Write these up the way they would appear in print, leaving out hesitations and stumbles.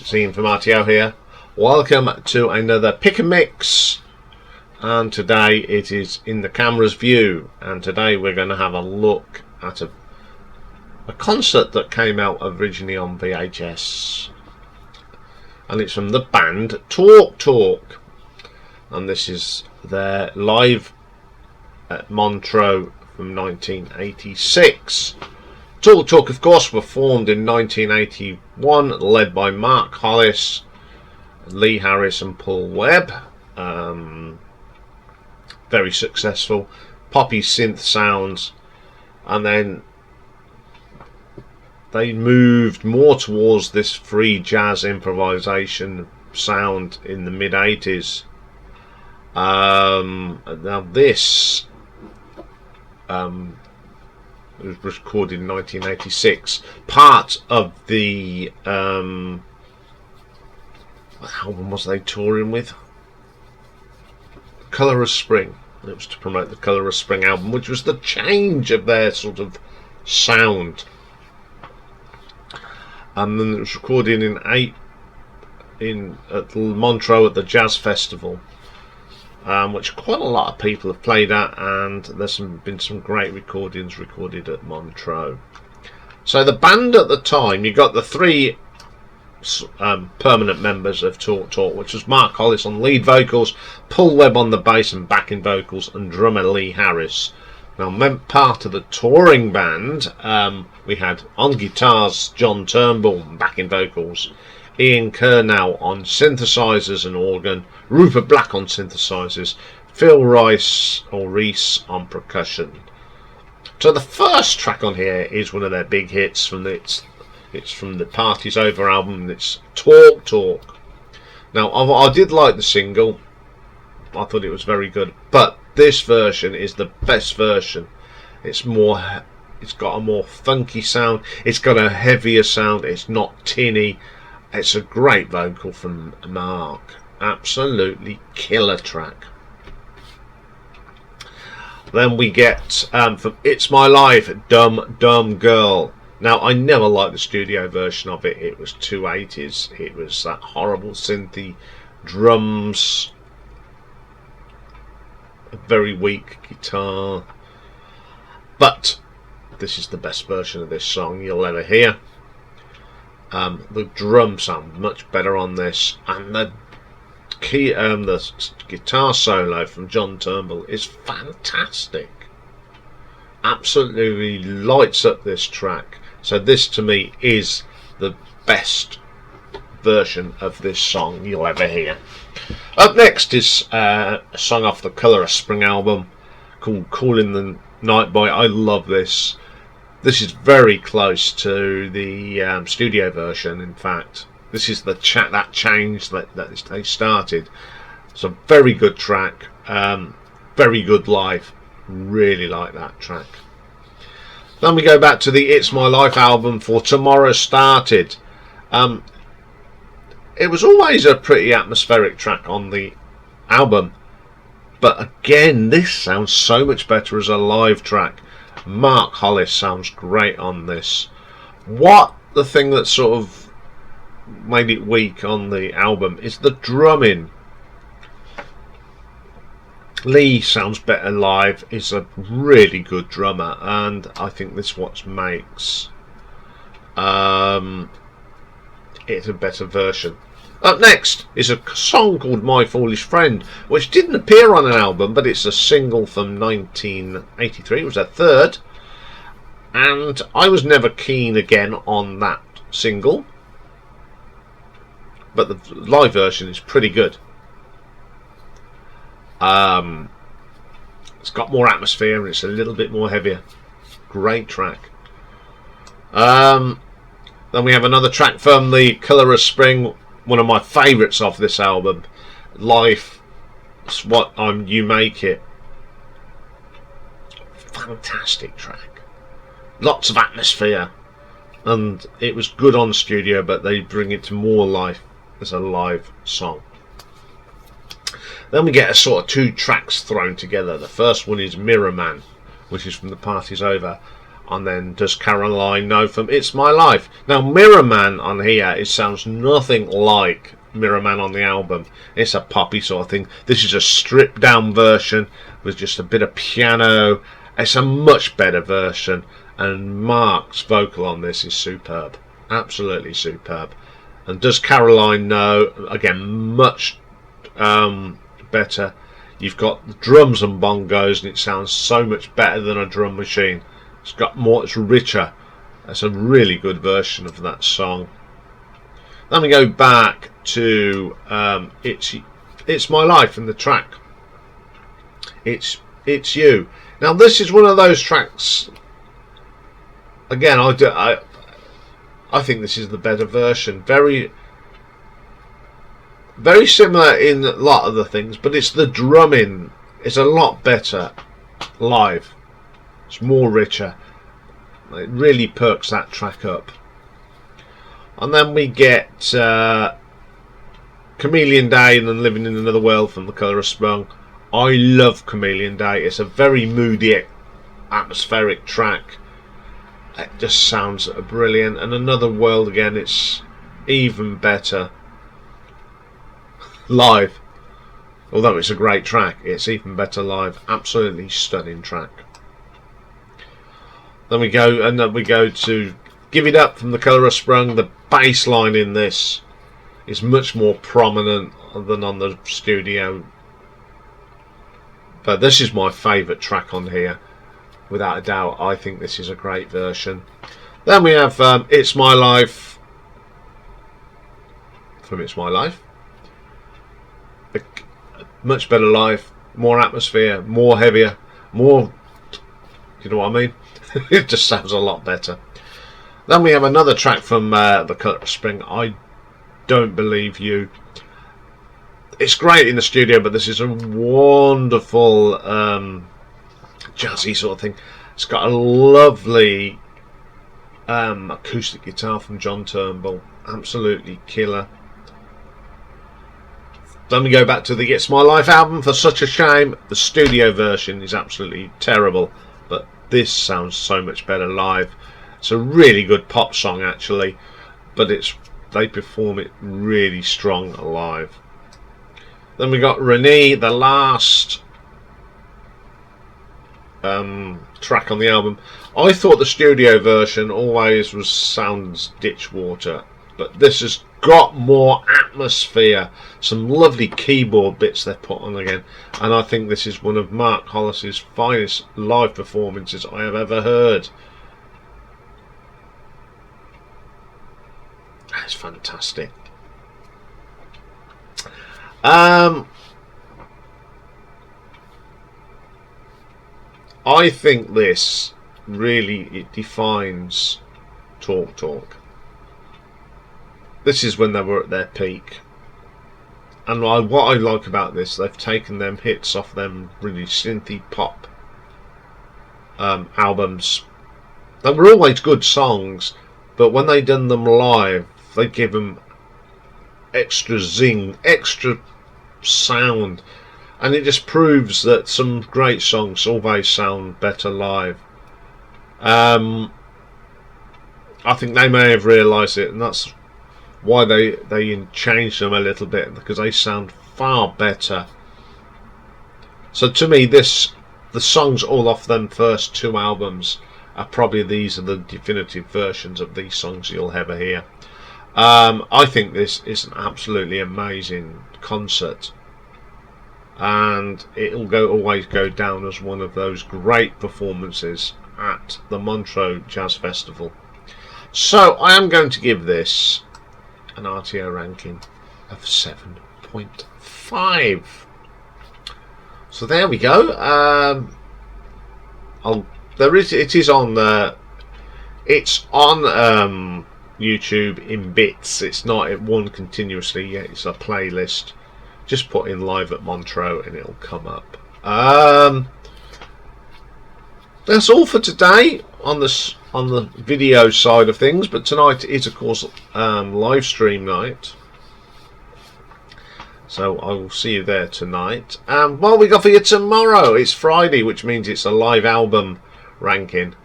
it's Iain from RTO here. Welcome to another pick and mix, and today it is in the camera's view, and today we're going to have a look at a concert that came out originally on VHS, and it's from the band Talk Talk, and this is their live at Montreux from 1986. Talk Talk, of course, were formed in 1981, led by Mark Hollis, Lee Harris and Paul Webb. Very successful poppy synth sounds, and then they moved more towards this free jazz improvisation sound in the mid-80s. Now this it was recorded in 1986, part of the what album was they touring with? Colour of Spring. It was to promote the Colour of Spring album, which was the change of their sort of sound. And then it was recorded at Montreux at the Jazz Festival, which quite a lot of people have played at, and there's been some great recordings recorded at Montreux. So the band at the time, you got the three permanent members of Talk Talk, which was Mark Hollis on lead vocals, Paul Webb on the bass and backing vocals, and drummer Lee Harris. Now, part of the touring band, we had on guitars John Turnbull, backing vocals, Iain Kernow on synthesizers and organ, Rupert Black on synthesizers, Phil Rice or Reese on percussion. So the first track on here is one of their big hits from it's from the Party's Over album. It's Talk Talk. Now I did like the single. I thought it was very good, but this version is the best version. It's got a more funky sound. It's got a heavier sound. It's not tinny. It's a great vocal from Mark. Absolutely killer track. Then we get from It's My Life, Dum Dum Girl. Now, I never liked the studio version of it. It was too 80s. It was that horrible synthy drums, a very weak guitar. But this is the best version of this song you'll ever hear. The drums sound much better on this, and the guitar solo from John Turnbull is fantastic. Absolutely lights up this track. So this to me is the best version of this song you'll ever hear. Up next is a song off the Colour of Spring album called Calling the Night Boy. I love this. This is very close to the studio version. In fact, this is that change that they started. It's a very good track, very good live. Really like that track. Then we go back to the It's My Life album for Tomorrow Started. It was always a pretty atmospheric track on the album, but again, this sounds so much better as a live track. Mark Hollis sounds great on this. The thing that sort of made it weak on the album is the drumming. Lee sounds better live. He's a really good drummer, and I think this what makes it a better version. Up next is a song called My Foolish Friend, which didn't appear on an album, but it's a single from 1983. It was their third, and I was never keen again on that single, but the live version is pretty good. It's got more atmosphere and it's a little bit more heavier. Great track. Then we have another track from the Colour of Spring, one of my favourites off this album, Life. It's What You Make It. Fantastic track. Lots of atmosphere, and it was good on studio, but they bring it to more life as a live song. Then we get a sort of two tracks thrown together. The first one is Mirror Man, which is from The Party's Over. And then Does Caroline Know from It's My Life. Now Mirror Man on here, it sounds nothing like Mirror Man on the album. It's a poppy sort of thing. This is a stripped down version with just a bit of piano. It's a much better version, and Mark's vocal on this is superb, absolutely superb. And Does Caroline Know, again, much better. You've got the drums and bongos, and it sounds so much better than a drum machine. It's got more, it's richer. It's a really good version of that song. Then we go back to It's My Life and the track It's You. Now this is one of those tracks, again, I think this is the better version. Very similar in a lot of the things, but it's the drumming is a lot better live. It's more richer. It really perks that track up. And then we get Chameleon Day and then Living in Another World from The Colour of Sprung. I love Chameleon Day. It's a very moody, atmospheric track. It just sounds brilliant. And Another World, again, it's even better live. Although it's a great track, it's even better live. Absolutely stunning track. Then we go to Give It Up from The Colour of Sprung. The bass line in this is much more prominent than on the studio. But this is my favourite track on here, without a doubt. I think this is a great version. Then we have It's My Life from It's My Life. A much better live, more atmosphere, more heavier, more, you know what I mean? It just sounds a lot better. Then we have another track from The Colour of Spring, I Don't Believe You. It's great in the studio, but this is a wonderful jazzy sort of thing. It's got a lovely acoustic guitar from John Turnbull, absolutely killer. Then we go back to the It's My Life album, For Such a Shame. The studio version is absolutely terrible, but this sounds so much better live. It's a really good pop song actually, but they perform it really strong live. Then we got Renée, the last track on the album. I thought the studio version always sounds ditch water, but this has got more atmosphere, some lovely keyboard bits they've put on again, and I think this is one of Mark Hollis's finest live performances I have ever heard. That's fantastic. I think this really defines Talk. This is when they were at their peak, and what I like about this, they've taken them hits off them really synthy pop albums. They were always good songs, but when they done them live, they give them extra zing, extra sound, and it just proves that some great songs always sound better live. I think they may have realised it, and that's why they changed them a little bit, because they sound far better. So to me, the songs all off them first two albums are probably, these are the definitive versions of these songs you'll ever hear. I think this is an absolutely amazing concert, and it'll always go down as one of those great performances at the Montreux Jazz Festival. So I am going to give this an RTO ranking of 7.5. So there we go. It is on YouTube in bits. It's not one continuously yet. It's a playlist. Just put in Live at Montreux and it'll come up. That's all for today on the video side of things, but tonight is of course live stream night, so I will see you there tonight. What we got for you tomorrow, it's Friday, which means it's a live album ranking,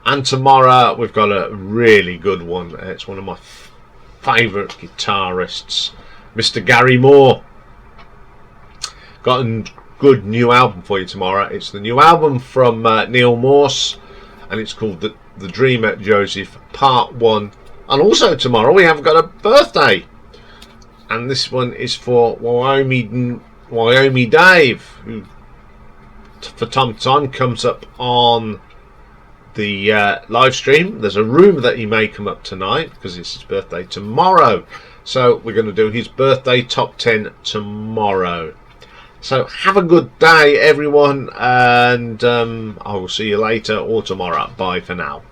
And tomorrow we've got a really good one. It's one of my favourite guitarists, Mr. Gary Moore. Got a good new album for you tomorrow. It's the new album from Neil Morse, and it's called The Dreamer Joseph Part 1. And also tomorrow we have got a birthday, and this one is for Wyoming Dave, who for time to time comes up on the live stream. There's a rumour that he may come up tonight because it's his birthday tomorrow, so we're going to do his birthday top 10 tomorrow. So have a good day everyone, and I will see you later or tomorrow. Bye for now.